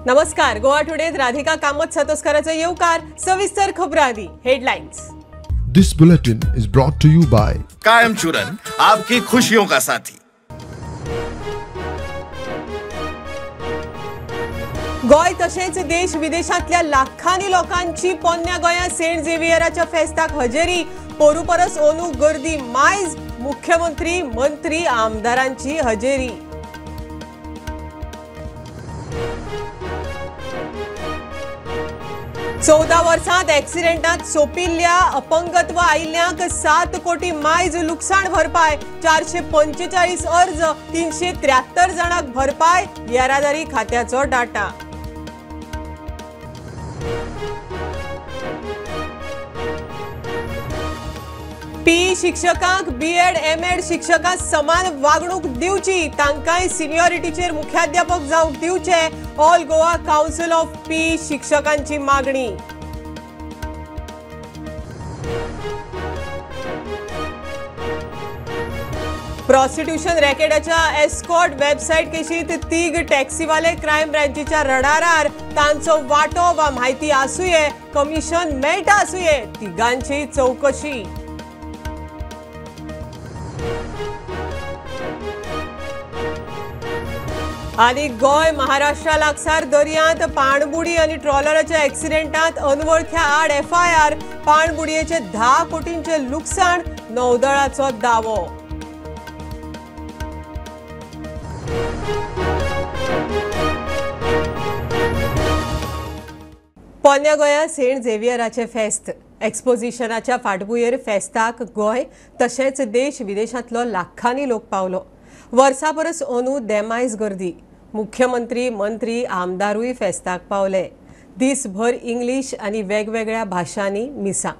नमस्कार. गोवा टुडेत राधिका कामत सतोस्कराचे येवकार. सविस्तर खबरांनी headlines. This bulletin is brought to you by कायम चूरन, आपकी खुशियों का साथी. गोय तशेंच देश विदेशांतल्या लाखांनी लोकांची पोन्न्या गोंया सेंट झेवियराच्या फेस्ताक हजेरी. पोरू परस ओनू गर्दी मायज. मुख्यमंत्री मंत्री आमदारांची हजेरी. चौदा वर्सांत एक्सिडेंटात सोपिल्ल्या अपंगत्व आयिल्ल्यांक 7 कोटी मायज लुकसाण भरपाय. 445 अर्ज, 373 जाणांक भरपाय. येरादारी खात्याचो डाटा. पी शिक्षकांक बीएड एमएड शिक्षकां समान वागणूक दिवची. तांकांय सिनियरिटीचेर मुख्याध्यापक जावंक दिवचे. All Goa council of P शिक्षकांची मागणी. प्रॉस्टिट्यूशन रॅकेटाच्या एस्कॉर्ट वेबसायट केशीत 3 टॅक्सीवाले क्रायम ब्रँचीच्या रडारार. तांचो वांटो वा म्हायती आसूये, कमिशन मेळटा आसूये, तिगांची चौकशी. आनी गोय महाराष्ट्रा लागसार दर्यांत पाणबुडी आनी ट्रॉलराच्या एक्सिडेंटात अनवळख्या आड FIR. पाणबुडयेचे 10 कोटींचे लुकसाण. नौदळाचो दावो. पोन्न्या गोंया सेंट झेवियराचे फेस्त. एक्सपोजिशनाच्या फाटभुंयेर फेस्ताक गोंय तशेंच देश विदेशांतलो लाखांनी लोक पावलो. वर्सा परस ओनू देमायज गर्दी. मुख्यमंत्री मंत्री आमदारूय फेस्ताक पावले. दिसभर इंग्लीश आनी वेगवेगळ्या भाशांनी मिसां.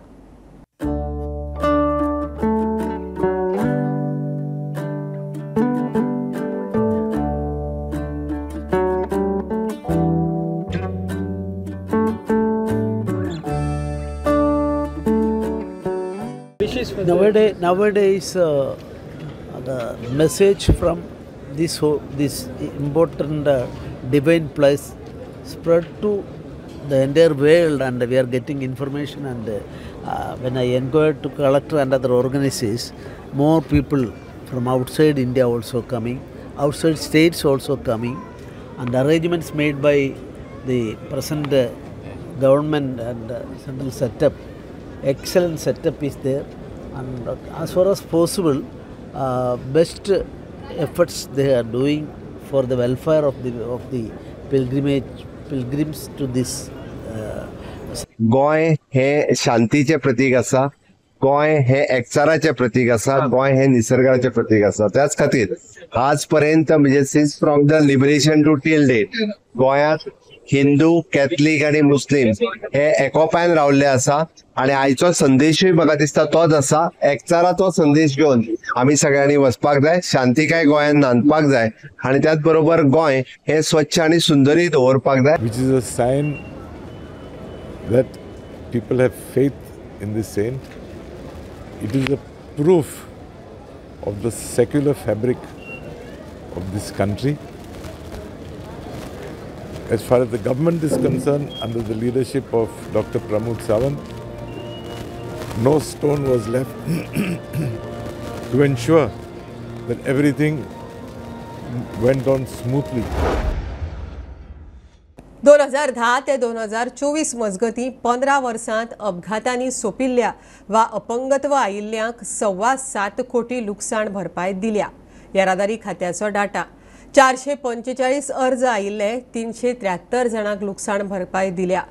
Nowadays, the message from this important divine place spread to the entire world, and we are getting information. And when I inquired to collector and other organizations, more people from outside India also coming, outside states also coming, and arrangements made by the present government and central setup. Excellent setup is there, and as far as possible, best efforts they are doing for the welfare of the pilgrims to this. गोय हे शांतीचे प्रतीक आसा. गोय हे एकचाराचे प्रतीक आसा. गोय हे निसर्गाचे प्रतीक आसा. त्याच खातीर आज पर्यंत म्हणजे since from the liberation to till date गोंयांत हिंदू, कॅथलीक आणि मुस्लिम हे एकोपायन रावल्ले आसा. आणि आयचो संदेशूय म्हाका दिसता तोच आसा. एकचाराचो संदेश घेवन आमी सगळ्यांनी वचपाक जाय. शांतिकाय गोंयांत नांदपाक जाय आणि त्याच बरोबर गोंय हे स्वच्छ आणि सुंदरय दवरपाक जाय. Which is a sign that people have faith in this saint. It is a proof of the secular fabric of this country. As far as the government is concerned, under the leadership of Dr. Pramod Sawant, no stone was left to ensure that everything went on smoothly. 2010 ते 2024 मजगती 15 वर्सांत अपघातांनी सोपिल्ल्या वा अपंगत्व आयिल्ल्यांक 7.25 कोटी लुकसाण भरपाय दिल्या. येरादारी खात्याचो डाटा. 445 अर्ज आयिल्ले. 373 जाणांक लुकसाण भरपाय दिल्या.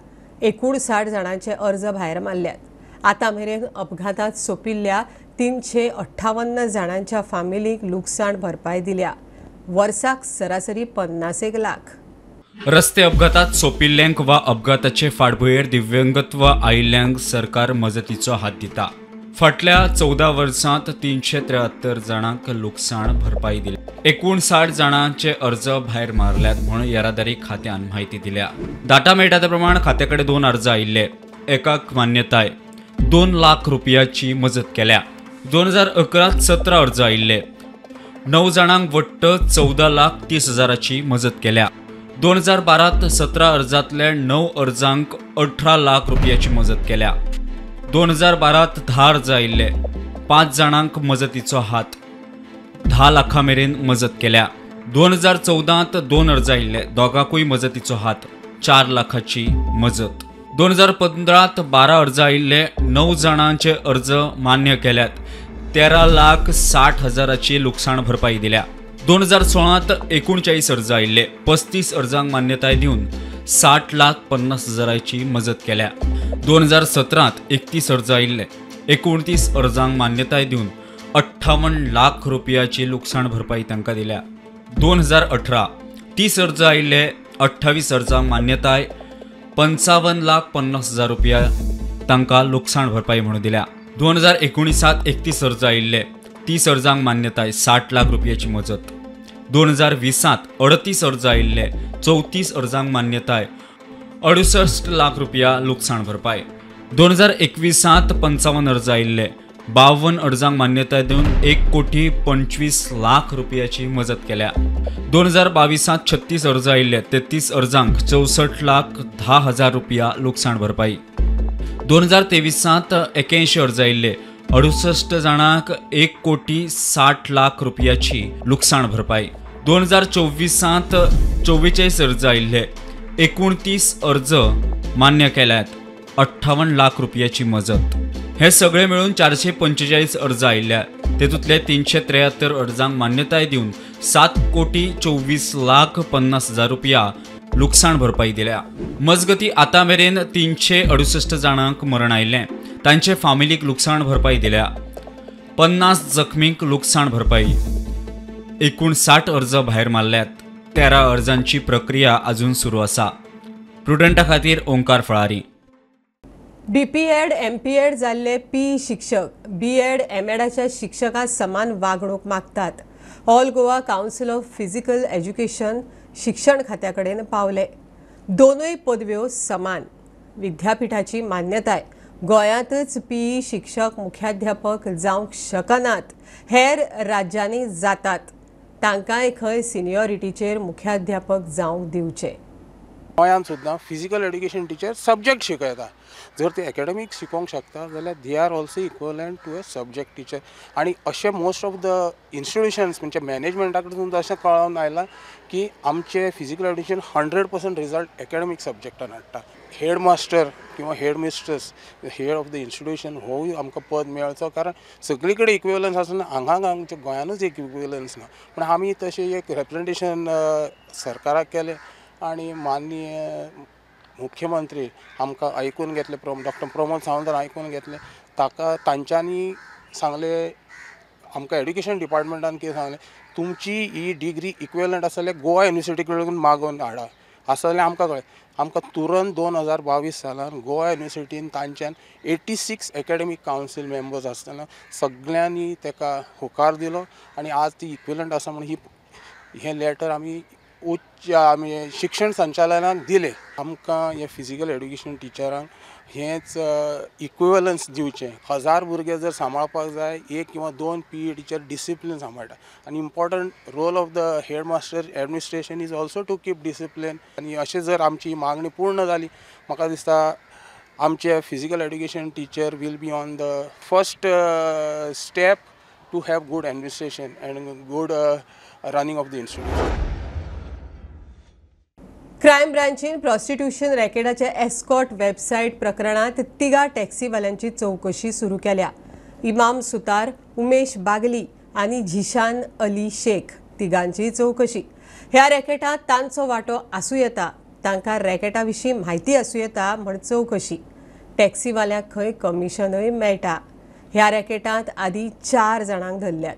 59 जाणांचे अर्ज भायर मारल्यात. आतां मेरेन अपघातांत सोपिल्ल्या 358 जाणांच्या फामिलीक लुकसाण भरपाय दिल्या. वर्साक सरासरी 50 लाख. रस्ते अपघातात सोपिल्ल्यांक वा अपघाताचे फाटभुंयेर दिव्यांगत्व आयिल्ल्यांक सरकार मजतीचो हात दिता. फाटल्या 14 वर्सांत 373 जाणांक लुकसाण भरपाई दिली. 59 जाणांचे अर्ज भायर मारल्यात म्हूण येरादारी खात्यान म्हायती दिल्या. डाटा मेळटा ते प्रमाण खात्याकडे 2 अर्ज आयिल्ले. एकाक मान्यताय 2 लाख रुपयाची मजत केल्या. 2011 17 अर्ज आयिल्ले. 9 जाणांक वट्ट 14,30,000ची मजत केल्या. 2012 17 अर्जांतल्या 9 अर्जांक 18 लाख रुपयाची मजत केल्या. 2012 10 अर्ज आयिल्ले 5 जाणांक मजतीचो हात 10 लाखां मेरेन मजत केल्या. 2014 2 अर्ज आयिल्ले दोगांकूय मजतीचो हात 4 लाखाची मजत. 2015 12 अर्ज आयिल्ले 9 जाणांचे अर्ज मान्य केल्यात 13,60,000ची लुकसाण भरपाई दिल्या. 2016 39 अर्ज आयिल्ले 35 अर्जांक मान्यताय दिवन 60,50,000ची मजत केल्या. 2017 31 अर्ज आयिल्ले 29 अर्जांक मान्यताय दिवन 58 लाख रुपयाची लुकसाण भरपाई तांकां दिल्या. 2018 30 अर्ज आयिल्ले 28 अर्जांक मान्यताय 55,50,000 रुपया तांकां लुकसाण भरपाई म्हणून दिल्या. 2019 31 अर्ज आयिल्ले 30 अर्जांक मान्यताय 60 लाख रुपयाची मजत. 2020 38 अर्ज आयिल्ले 34 अर्जांक मान्यताय 68 लाख रुपया लुकसाण भरपाई. 2021 55 अर्ज आयिल्ले 52 अर्जांक मान्यताय दिवन 1,25 लाख रुपयाची मजत केल्या. 2022 36 अर्ज आयिल्ले 33 अर्जांक 64,10,000 रुपया लुकसाण भरपाई. 2023 81 अर्ज आयिल्ले 68 जाणांक 1,60 लाख रुपयाची लुकसाण भरपाई. 2024 44 अर्ज आयिल्ले 29 अर्ज मान्य केल्यात 58 लाख रुपयाची मजत. हे सगळे मिळून 445 अर्ज आयिल्ल्या तेतूंतले 373 अर्जांक मान्यताय दिवन 7,24,50,000 रुपया लुकसाण भरपाई दिल्या. मजगती आतां मेरेन 368 जाणांक मरण आयिल्लें तांचे फामिलीक लुकसाण भरपाई दिल्या. 50 जखमींक लुकसाण भरपाई. एकूण 60 अर्ज भायर मारल्यात. 13 अर्जांची प्रक्रिया अजून सुरू आसा. प्रुडंटा खातीर ओंकार फळारी. BPEd MPEd जाल्ले PE शिक्षक BEd MEdच्या शिक्षकां समान वागणूक मागतात. All Goa council of physical education शिक्षण खात्या कडेन पावले. दोनूय पदव्यो समान. विद्यापीठाची मान्यताय गोंयांतच PE शिक्षक मुख्याध्यापक जावंक शकनात. हेर राज्यांनी जातात. तांकांय खंय सिनियरिटीचेर मुख्याध्यापक जावंक दिवचे. गोंयांत सुद्दां फिजिकल एड्युकेशन टिचर सब्जेक्ट शिकयता. जर ते एकेडमीक शिकोवंक शकता जाल्यार they are also equivalent to a subject teacher. आनी अशें मोस्ट ऑफ द इन्स्टिट्युशन्स म्हणजे मॅनेजमेंटा कडसून अशें कळोवन आयलां की आमचे फिजिकल एड्युकेशन 100% रिजल्ट एकेडमीक सब्जेक्टान हाडटा. हेड मास्टर किंवा head mistress head of the institution होय आमकां पद मेळचो. कारण सगळी कडेन इक्विवलन्स आसना. हांगा आमच्या गोंयानूच एक इक्विवलन्स ना. पूण आमी तशें एक रिप्रेजेंटेशन सरकाराक केलें आनी माननीय मुख्यमंत्री आमकां आयकून घेतले. डॉक्टर प्रमोद सावंतान आयकून घेतले. तांच्यांनी सांगलें आमकां एड्युकेशन डिपार्टमेंटान कितें सांगलें तुमची ही डिग्री इक्विवलंट आसा जाल्यार गोवा युनिवर्सिटी कडून मागून हाडा. आसा जाल्यार आमकां कळ्ळें. आमकां तुरंत 2022 सालान गोवा युनिवर्सिटीन तांच्यान 86 एकेडमीक कावन्सील मेंबर्स आसतना सगळ्यांनी ताका होकार दिलो आनी आज ती इक्विवलंट आसा म्हणून हें लेटर आमी आमी शिक्षण संचालनाक दिलें. आमकां हे फिजिकल एड्युकेशन टिचरांक हेंच इक्विवलन्स दिवचें. 1000 भुरगे जर सांबाळपाक जाय 1 किंवा 2 PE टिचर डिसिप्लीन सांबाळटा. आनी important role of the headmaster administration is also to keep discipline. आनी अशें जर आमची मागणी पूर्ण जाली म्हाका दिसता आमचे physical education teacher will be on the first step to have good administration and good running of the institute. Crime ब्रांचीन प्रॉस्टिट्यूशन रॅकेटाच्या एस्कॉट वेबसायट प्रकरणात 3 टॅक्सीवाल्यांची चौकशी सुरू केल्या. इमाम सुतार, उमेश बागली आणि झिशान अली शेख तिगांची चौकशी. ह्या रॅकेटात तांचो वांटो आसूं येता. तांकां रॅकेटा विशीं म्हायती आसूं येता म्हण चौकशी. टॅक्सीवाल्यांक खंय कमिशनय मेळटा. ह्या रॅकेटांत आदी 4 जाणांक धरल्यात.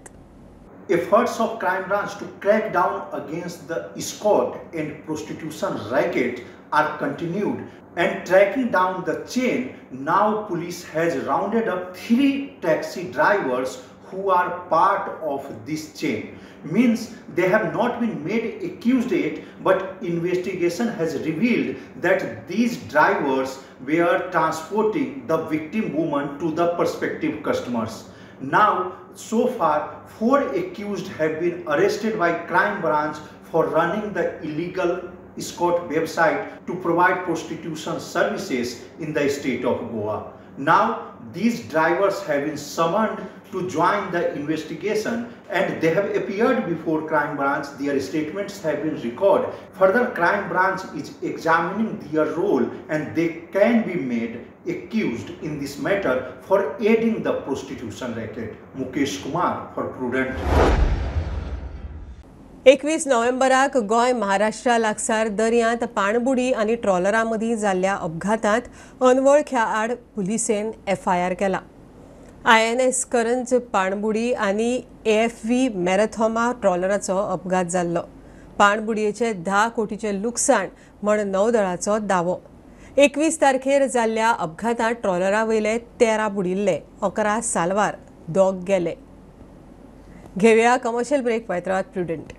Efforts of Crime Branch to crack down against the escort and prostitution racket are continued, and tracking down the chain, now police has rounded up 3 taxi drivers who are part of this chain. Means they have not been made accused yet, but investigation has revealed that these drivers were transporting the victim woman to the prospective customers. Now, so far, 4 accused have been arrested by Crime Branch for running the illegal escort website to provide prostitution services in the state of Goa. Now, these drivers have been summoned to join the investigation and they have appeared before crime branch. Their statements have been recorded. Further, crime branch is examining their role and they can be made accused in this matter for aiding the prostitution racket. Mukesh Kumar for Prudent. 21 नोव्हेंबराक गोय महाराष्ट्रा लागसार दर्यांत पाणबुडी आनी ट्रॉलरा मदीं जाल्ल्या अपघातांत अनवळख्या आड पुलिसेन FIR केला. INS करंज पाणबुडी आनी AFV मॅरेथॉमा ट्रॉलराचो अपघात जाल्लो. पाणबुडयेचे 10 कोटीचे लुकसाण म्हण नौदळाचो दावो. 21 तारखेर जाल्ल्या अपघातांत ट्रॉलरा वयले 13 बुडिल्ले, 11 साल्वार, 2 गेले. घेवया कमर्शियल ब्रेक पायत्रात प्रुडंट.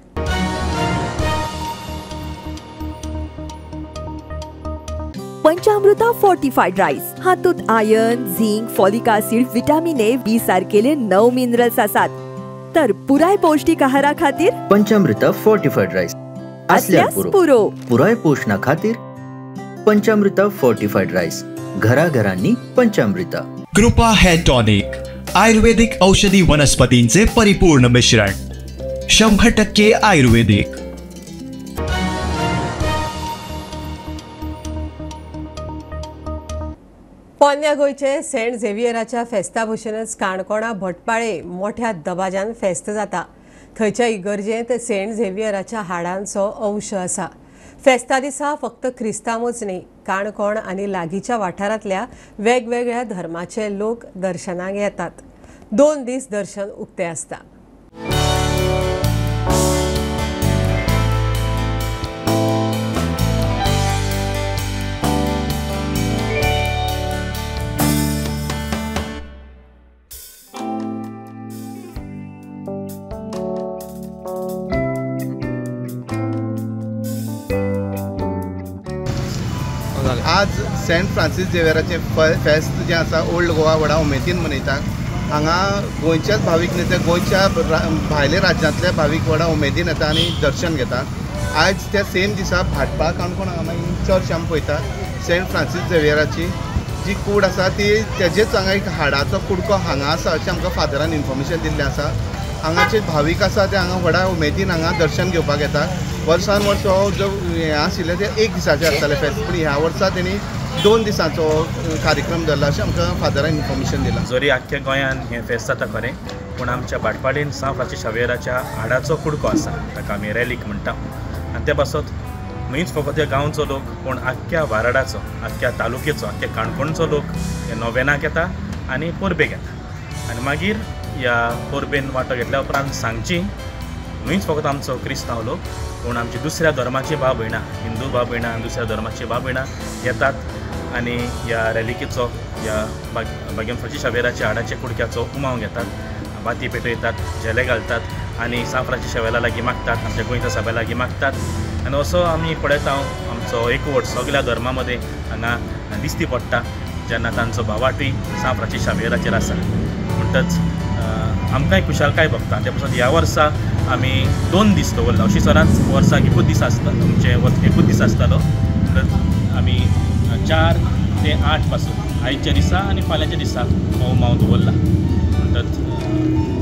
पंचामृता फोर्टिफाइड राईस हातूंत iron, zinc, folic acid, vitamin A, B सारकेले 9 मिनरल्स आसात. तर पुराय पौष्टिक आहारा खातीर पंचामृता फोर्टिफाइड राईस असल्यास पुरो पुराय पोषणा खातीर पंचामृता फोर्टिफाइड राईस. घराघरांनी पंचामृता. कृपा हेअर टॉनिक आयुर्वेदिक औषधी वनस्पतींचे परिपूर्ण मिश्रण, 100% आयुर्वेदिक. पोन्न्या गोंयचे सेंट झेवियराच्या फेस्ता भशेनच काणकोणा भटपाळे मोठ्या दबाज्यान फेस्त जाता. थंयच्या इगर्जेंत सेंट झेवियराच्या हाडांचो अंश आसा. फेस्ता दिसा फक्त क्रिस्तांवच न्ही, काणकोण आनी लागींच्या वाठारांतल्या वेगवेगळ्या धर्माचे लोक दर्शनाक येतात. 2 दीस दर्शन उक्तें आसता. आज सेंट फ्रांसीस झेवियराचे फेस्त जे आसा ओल्ड गोवा व्हडा उमेदीन मनयतात. हांगा गोंयच्याच भावीक नेते गोंयच्या भायल्या राज्यांतले भावीक व्हडा उमेदीन येता आनी दर्शन घेतात. आयज त्या सेम दिसा भाटपाळ काणकोण हांगा मागीर चर्च आमी पळयता सेंट फ्रांसीस झेवियराची जी कूड आसा ती तेजेच हांगा एक हाडाचो कुडको हांगा आसा अशें आमकां फादरान इन्फॉर्मेशन दिल्लें आसा. हांगाचे भावीक आसा ते हांगा व्हडा उमेदीन हांगा दर्शन घेवपाक येतात. वर्सान वर्स हो जो हें आशिल्लें ते 1 दिसाचें आसतालें फेस्त, पूण ह्या वर्सा तेणी 2 दिसांचो कार्यक्रम धरला अशें आमकां फादरान इन्फॉर्मेशन दिलां. जरी आख्ख्या गोंयान हें फेस्त जाता खरें, पूण आमच्या भाटपाळेन सांत फ्रांसीस झेवियराच्या हाडाचो कुडको आसा, ताका आमी रॅलीक म्हणटा. आनी ते पासत न्हयच फकत ह्या गांवचो लोक पूण आख्ख्या वाराडाचो, आख्ख्या तालुक्याचो, आख्ख्या काणकोणचो लोक हे नोवेनाक येता आनी परबेक येता. आनी मागीर ह्या परबेन वांटो घेतल्या उपरांत सांगची न्हयच फकत आमचो क्रिस्तांव लोक पूण आमची दुसऱ्या धर्माची भाव भयणां, हिंदू भाव भयणां, दुसऱ्या धर्माची भाव भयणां येतात आनी ह्या रॅलिकेचो ह्या भाग्यम फ्रांसीस झेवियराच्या हाडाच्या कुडक्याचो उमाव घेतात, बाती पेटयतात, झेले घालतात आनी सांत फ्रांसीस झेवियरा लागीं मागतात, आमच्या गोंयच्या सभा लागीं मागतात. आनी असो आमी पळयता आमचो एकवट सगळ्या धर्मा मदें हांगा दिसती पडटा जेन्ना तांचो भावाटूय सांत फ्रांसीस झेवियराचेर आसा. म्हणटच आमकांय खुशालकाय भोगता. त्या पासून ह्या वर्सा आमी 2 दीस दवरला. अशी सदांच वर्साक एकूच दीस आसता, तुमचे वर्स एकूच दीस आसतालो. आमी 4 ते 8 पासून आयच्या दिसा आनी फाल्यांच्या दिसा हो उमाव दवरला. म्हणटच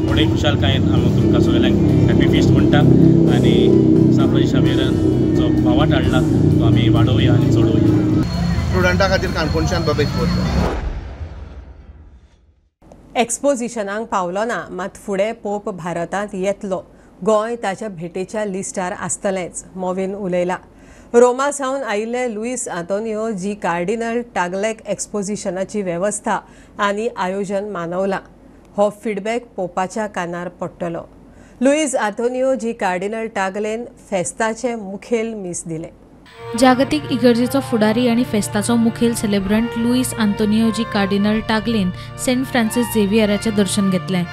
व्हडे खुशालकायेन हांव तुमकां सगळ्यांक हॅपी फिस्ट म्हणटा आनी सांत फ्रांसीस झेवियरान जो भावाट हाडला तो आमी वाडोवया आनी चडोवया. स्टुडंटा खातीर काणकोणच्यान बबेश बोरकर. एक्सपोजिशनाक पावलो ना, मात फुडें पोप भारतांत येतलो. गोंय ताच्या भेटेच्या लिस्टार आसतलेंच, मोवीन उलयला. रोमा सावन आयिल्ले लुईस आंतोनियो जी कार्डिनल टागलेक एक्सपोजिशनाची वेवस्था आनी आयोजन मानवला. हो फीडबॅक पोपाच्या कानार पडटलो. लुईस आंतोनियो जी कार्डिनल टागलेन फेस्ताचे मुखेल मीस दिले. जागतीक इगर्जेचो फुडारी आनी फेस्ताचो मुखेल सेलेब्रंट लुईस आंतोनियो जी कार्डिनल टागलेन सेंट फ्रांसीस झेवियराचें दर्शन घेतलें.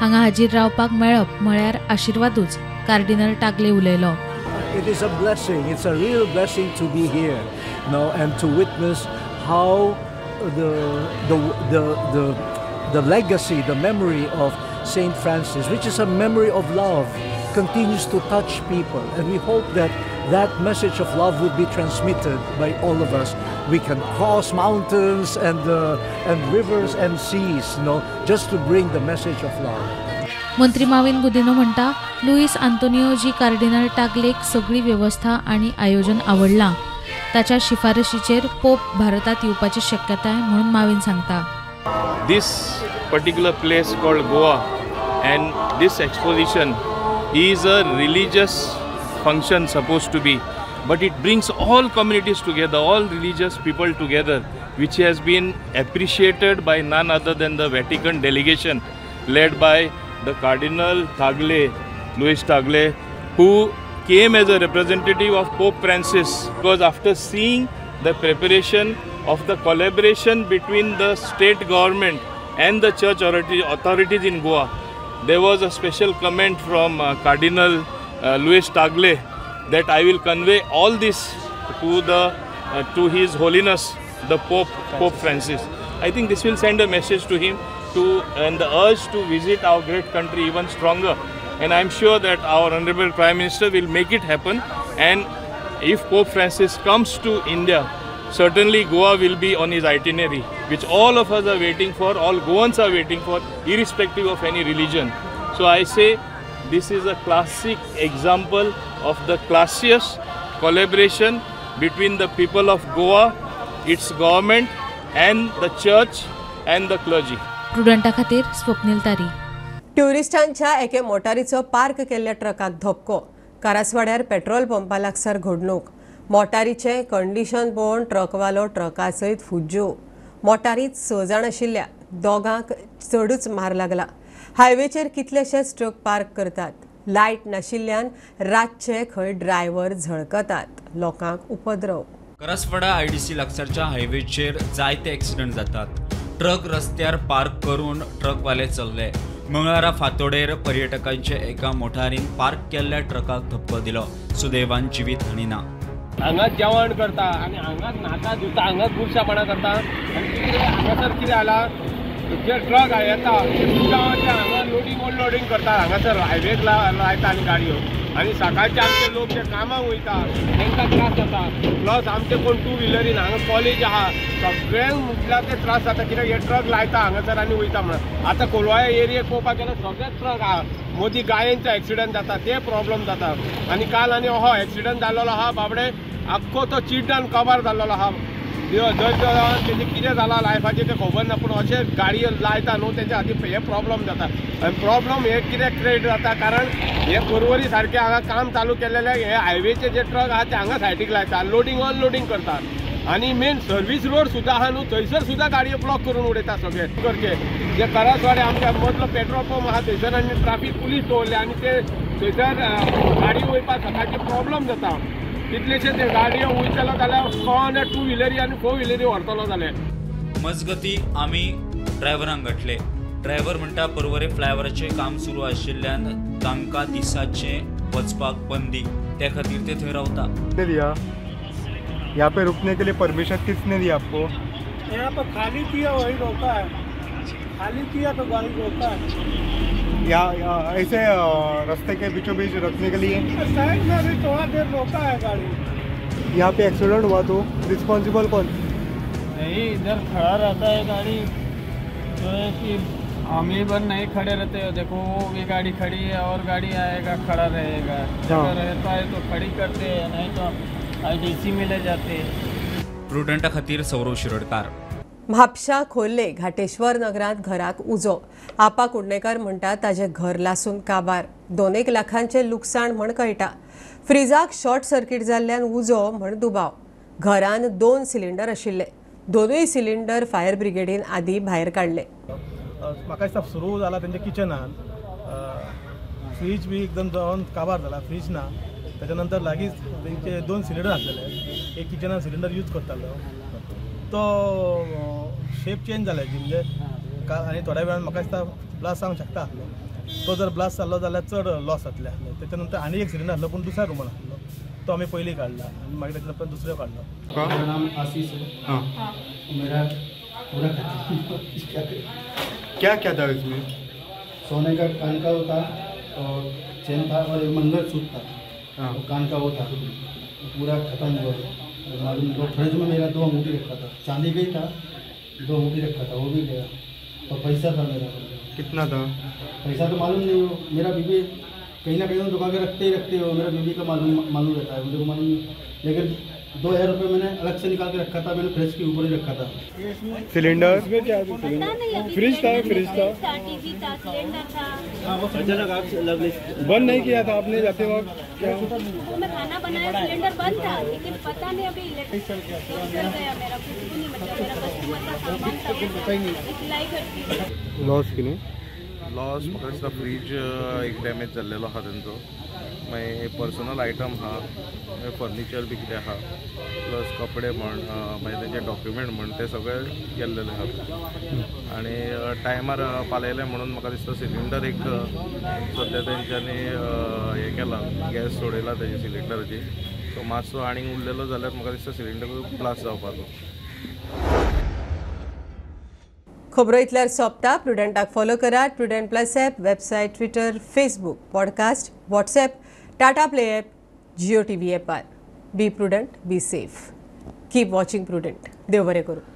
हांगा हाजीर रावपाक मेळप म्हळ्यार आशिर्वादूच, कार्डिनल टागले उलयलो. It is a blessing. It's a real blessing to be here, and to witness how the legacy, the memory of Saint Francis, which is a memory of love, continues to touch people. And we hope that that message of love would be transmitted by all of us. We can cross mountains and rivers and seas, just to bring the message of love. मंत्री माविन गुदिनो म्हणटा, Lewis Antonio cardinal टागलेक सगळी व्यवस्था आणि आयोजन आवडला. ताच्या शिफारशीचेर pope भारतात येवपाची शक्यताय म्हणून माविन सांगता. This particular place called Goa and this exposition is a religious function supposed to be, but it brings all communities together, all religious people together, which has been appreciated by none other than the Vatican delegation led by the Cardinal Tagle, Luis Tagle, who came as a representative of Pope Francis, because after seeing the preparation of the collaboration between the state government and the church authorities in Goa, there was a special comment from Cardinal Luis Tagle that I will convey all this to His Holiness the Pope Francis. I think this will send a message to him and the urge to visit our great country even stronger. And I am sure that our Honorable Prime Minister will make it happen. And if Pope Francis comes to India, certainly Goa will be on his itinerary, which all of us are waiting for, all Goans are waiting for, irrespective of any religion. So I say this is a classic example of the classiest collaboration between the people of Goa, its government, and the church and the clergy. प्रुडंटा खातीर स्वप्नील तारी. ट्युरिस्टांच्या एके मोटारीचो park केल्ल्या ट्रकाक धपको. कारसवाड्यार petrol पंपा लागसार घडणूक. मोटारीचे condition पळोवन ट्रकवालो ट्रका सयत फुज्जो. मोटारीत 6 जाण आशिल्ल्या दोगांक चडूच मार लागला. हायवेचेर कितलेशेच ट्रक पार्क करतात. लायट नाशिल्ल्यान रातचे खंय ड्रायव्हर झळकतात. लोकांक उपद्रव. करसवाडा आयडीसी लागसारच्या हायवेचेर जायते ॲक्सिडंट जातात. ट्रक रस्त्यार पार्क करून ट्रकवाले चल्ले. मंगळारा फातोडेर पर्यटकांचे एका मोटारीन पार्क केल्ल्या ट्रकाक धक्को दिलो. सुदैवान जिवीत हानी ना. हांगाच जेवण करता आनी हांगाच न्हाता धुता हांगाच बुरशापणां करता आनी कितें हांगासर कितें जाला जे ट्रक येता गांवाचे हांगा लोडिंग अनलोडिंग करता हांगासर हायवेक लायता आनी गाडयो आनी सकाळचे आमचे लोक जे कामाक वयता तांकां त्रास जाता. प्लस आमचे कोण टू व्हिलरीन हांगा कॉलेज आहा सगळ्यांक म्हटल्यार ते त्रास जाता कित्याक हे ट्रक लायता हांगासर आनी वयता म्हणून. आतां कोलवाळे एरियेक पळोवपाक गेल्यार सगळे ट्रक आहा. मोदी गायेंचो एक्सिडंट जाता ते प्रॉब्लेम जाता. आनी काल आनी हो एक्सिडंट जाल्लो आहा बाबडे आख्खो तो चिड्डान कवर जाल्लो आहा. तेजे कितें जालां लायफाचें तें खबर ना पूण अशे गाडी लायता न्हू तेच्या खातीर हे प्रॉब्लेम जाता. आनी प्रॉब्लेम हे कित्याक क्रिएट जाता कारण हे पर्वरी सारके हांगा काम चालू केलेले हे हायवेचे जे ट्रक आहा ते हांगा सायडीक लायता लोडिंग अनलोडिंग करता. आनी मेन सर्वीस रोड सुद्दां आहा न्हू थंयसर सुद्दां गाडयो ब्लॉक करून उडयता सगळे करचे. जे करसवाडे आमच्या मदलो पेट्रोल पंप आहा थंयसर आनी ट्राफीक पुलीस दवरले आनी ते थंयसर गाडयो वयपाक सकाळचे प्रॉब्लेम जाता. कितलेशे ते गाडयो वयतलो जाल्यार कोण टू व्हिलरी आनी फोर व्हिलरी व्हरतलो जाल्यार. मजगती आमी ड्रायव्हरांक घटले. ड्रायव्हर म्हणटा पर्वरे फ्लायओव्हराचें काम सुरू आशिल्ल्यान तांकां दिसाचें वचपाक बंदी. त्या खातीर ते थंय रावता. दिया यहाँ पे रुकने के लिए परमिशन किसने दी आपको? यहाँ पर खाली किया वही रोका है. खाली किया तो गाड़ी रोका है. यहाँ ऐसे रास्ते के बीचों बीच रखने के लिए साइड में भी थोड़ा देर रोका है गाड़ी. यहाँ पे एक्सीडेंट हुआ तो रिस्पॉन्सिबल कौन? नहीं इधर खड़ा रहता है गाड़ी जो है कि हम ही बर नहीं खड़े रहते हो. देखो ये गाड़ी खड़ी है और गाड़ी आएगा खड़ा रहेगा. जगह रहता है तो खड़ी करते हैं नहीं तो आईडीसी में ले जाते. प्रुडंटा खातीर सौरव शिरोडकार. म्हापशा खोर्ले घाटेश्वर नगरात घराक उजो. आपा कुडणेकर म्हणटात ताजे घर लासून काबार. 2 लाखांचे लुकसाण म्हण कळटा. फ्रिजाक शॉर्ट सर्किट जाल्ल्यान उजो म्हण दुबाव. घरान 2 सिलिंडर आशिल्ले. 2 सिलिंडर फायर ब्रिगेडीन आदी भायर काडले. म्हाका दिसता सुरू जाला तेंच्या किचनान फ्रीज बी एकदम जावन काबार जाला. फ्रीज ना त्याच्या नंतर लागींच तेंचे 2 सिलिंडर आसलेले. एक किचनान सिलिंडर यूज करतालो तो शेप चेंज जाला म्हणजे आनी थोड्या वेळान म्हाका दिसता ब्लास्ट जावंक शकता आसलो. तो जर ब्लास्ट जाल्लो जाल्यार चड लॉस जातले आसले. त्याच्या नंतर आनी एक सिलिंडर आसलो पूण दुसऱ्या रूमान आसलो तो आमी पयलीं काडला आनी मागीर ताच्या नंतर दुसरो काडलो. मेरा नाम आशीष है. मेरा पूरा क्या क्या था इसमें? सोने का कान का होता और चेन था और एक मंगलसूत्र था. कान का वो था पूरा खत्म हुआ मालूम। तो फ्रिज में मेरा 2 अंगूठी रखा था, चांदी का ही था, 2 अंगूठी रखा था, वो भी गया। और पैसा था मेरा, कितना था पैसा तो मालूम नहीं हो। मेरा बीबी कहीं ना कहीं दुकान के रखते हो, मेरा बीबी का मालूम रहता है, मुझे को मालूम नहीं। लेकिन 2000 रुपये मैंने अलग से निकाल के रखा था, मैंने फ्रिज के ऊपर ही रखा था। सिलेंडर फ्रिज था, बंद नहीं किया था आपने जाते वक्त? क्या मैं खाना बनाया, सिलेंडर बंद था, लेकिन पता नहीं अभी इलेक्ट्रिक गया मेरा, कुछ भी नहीं मतलब मेरा कस्टमर का सामान था सिलाई करती। लॉस की नाही? लॉस म्हाका दिसता फ्रीज एक डॅमेज जाल्लेलो आहा तेंचो, मागीर पर्सनल आयटम आहा, फर्निचर बी कितें आहा, प्लस कपडे म्हण मागीर तेंचे डॉक्युमेंट म्हण ते सगळे गेल्लेले आहा। आनी टायमार पालयले म्हणून म्हाका दिसता सिलिंडर एक सद्या तेंच्यांनी हें केलां, गॅस सोडयला तेजे सिलिंडराची, सो मातसो आनीक उरलेलो जाल्यार म्हाका दिसता सिलिंडर ब्लास्ट जावपाचो। खबरो इतल्यार सोंपता। प्रुडंटाक फॉलो करात। Prudent plus app, website, Twitter, Facebook, podcast, WhatsApp, Tata play app, Jio TV ॲपार। Be Prudent, be safe, keep watching Prudent. देव बरें करूं।